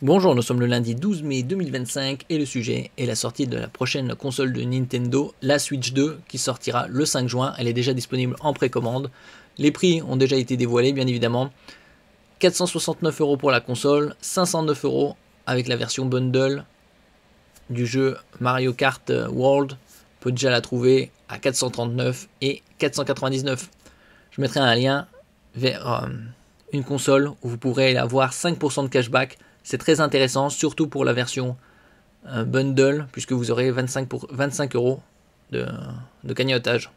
Bonjour, nous sommes le lundi 12 mai 2025 et le sujet est la sortie de la prochaine console de Nintendo, la Switch 2, qui sortira le 5 juin. Elle est déjà disponible en précommande. Les prix ont déjà été dévoilés, bien évidemment. 469 € pour la console, 509 € avec la version bundle du jeu Mario Kart World. On peut déjà la trouver à 439 et 499. Je mettrai un lien vers une console où vous pourrez avoir 5% de cashback. C'est très intéressant, surtout pour la version bundle, puisque vous aurez 25 € de cagnotage.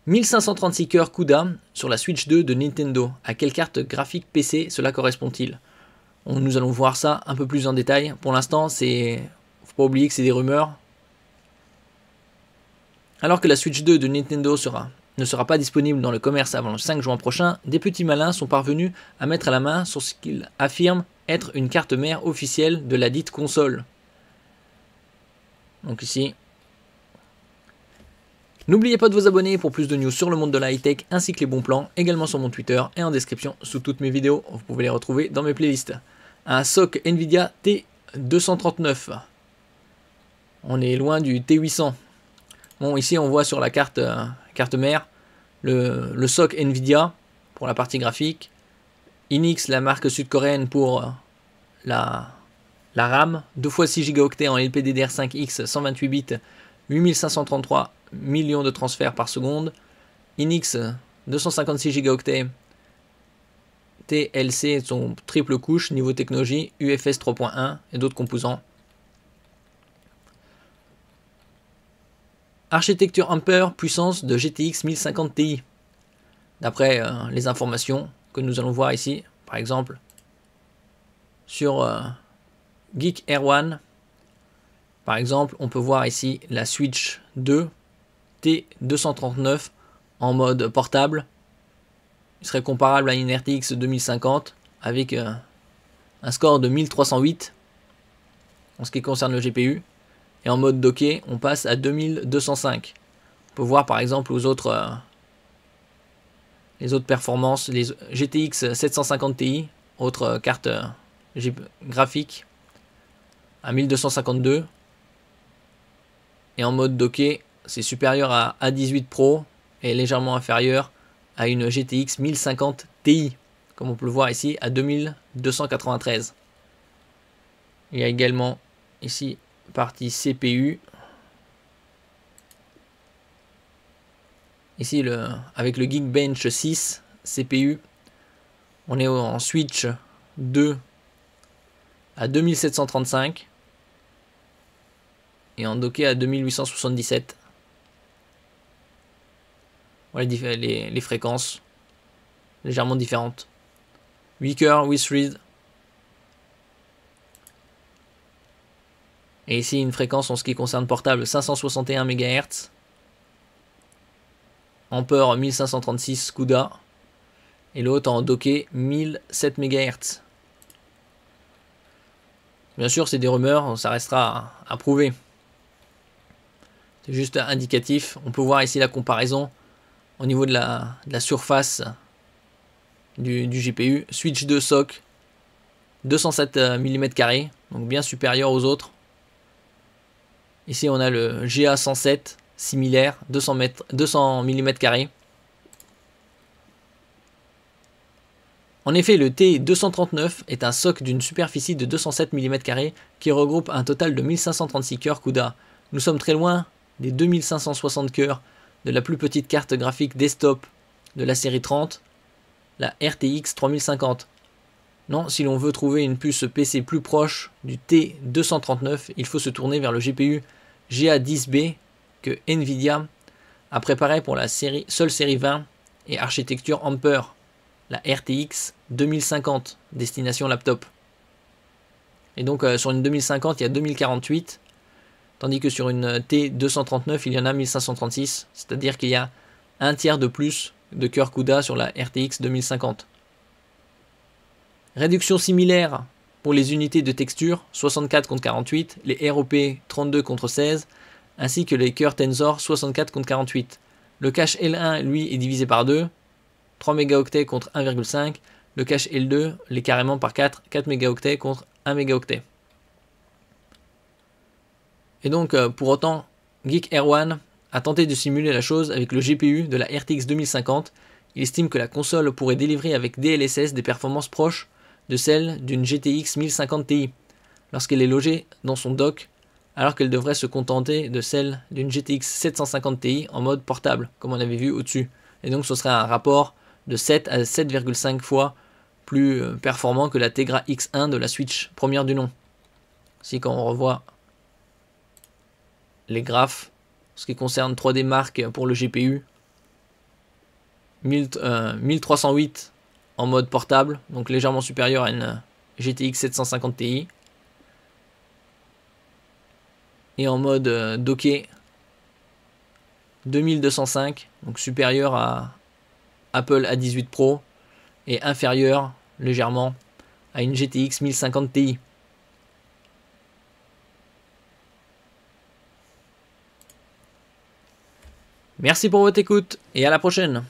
1536 cœurs CUDA sur la Switch 2 de Nintendo. À quelle carte graphique PC cela correspond-il? Nous allons voir ça un peu plus en détail. Pour l'instant, faut pas oublier que c'est des rumeurs. Alors que la Switch 2 de Nintendo ne sera pas disponible dans le commerce avant le 5 juin prochain, des petits malins sont parvenus à mettre la main sur ce qu'ils affirment être une carte mère officielle de la dite console. Donc ici. N'oubliez pas de vous abonner pour plus de news sur le monde de la high-tech ainsi que les bons plans, également sur mon Twitter et en description sous toutes mes vidéos. Vous pouvez les retrouver dans mes playlists. Un SoC Nvidia T239. On est loin du T800. Bon, ici on voit sur la carte mère le SoC Nvidia pour la partie graphique, Hynix, la marque sud-coréenne pour la RAM, 2 x 6 Go en LPDDR5X 128 bits, 8533 millions de transferts par seconde, Hynix 256 Go TLC, son triple couche, niveau technologie, UFS 3.1 et d'autres composants. Architecture Ampere, puissance de GTX 1050 Ti. D'après les informations que nous allons voir ici, par exemple, sur Geek Air One, par exemple, on peut voir ici la Switch 2 T239 en mode portable. Il serait comparable à une RTX 2050 avec un score de 1308 en ce qui concerne le GPU. Et en mode docké, on passe à 2205. On peut voir par exemple les autres performances, les GTX 750 Ti, autre carte graphique, à 1252. Et en mode docké, c'est supérieur à A18 Pro et légèrement inférieur à une GTX 1050 Ti, comme on peut le voir ici, à 2293. Il y a également ici partie CPU. Ici avec le Geekbench 6 CPU, on est en Switch 2 à 2735 et en docké à 2877. Voilà les fréquences légèrement différentes. 8 cœurs, 8 threads. Et ici une fréquence en ce qui concerne portable 561 MHz. Ampere 1536 CUDA. Et l'autre en docké 1007 MHz. Bien sûr c'est des rumeurs, ça restera à prouver. C'est juste indicatif. On peut voir ici la comparaison au niveau de la surface du GPU. Switch 2 SoC 207 mm², donc bien supérieur aux autres. Ici on a le GA107 similaire, 200 mm². En effet, le T239 est un SoC d'une superficie de 207 mm² qui regroupe un total de 1536 cœurs CUDA. Nous sommes très loin des 2560 cœurs de la plus petite carte graphique desktop de la série 30, la RTX 3050. Non, si l'on veut trouver une puce PC plus proche du T239, il faut se tourner vers le GPU GA10B que Nvidia a préparé pour la seule série 20 et architecture Ampere, la RTX 2050, destination laptop. Et donc sur une 2050, il y a 2048, tandis que sur une T239, il y en a 1536, c'est-à-dire qu'il y a un tiers de plus de cœur CUDA sur la RTX 2050. Réduction similaire pour les unités de texture, 64 contre 48, les ROP 32 contre 16, ainsi que les cœurs Tensor 64 contre 48. Le cache L1, lui, est divisé par 2, 3 mégaoctets contre 1,5, Le cache L2 l'est carrément par 4 mégaoctets contre 1 mégaoctet. Et donc, pour autant, Geek Erwan a tenté de simuler la chose avec le GPU de la RTX 2050. Il estime que la console pourrait délivrer avec DLSS des performances proches de celles d'une GTX 1050 Ti lorsqu'elle est logée dans son dock, alors qu'elle devrait se contenter de celle d'une GTX 750 Ti en mode portable, comme on avait vu au-dessus. Et donc ce serait un rapport de 7 à 7,5 fois plus performant que la Tegra X1 de la Switch première du nom. Si quand on revoit les graphes, ce qui concerne 3D Mark pour le GPU, 1308 en mode portable, donc légèrement supérieur à une GTX 750 Ti. Et en mode docké, 2205, donc supérieur à Apple A18 Pro et inférieur légèrement à une GTX 1050 Ti. Merci pour votre écoute et à la prochaine.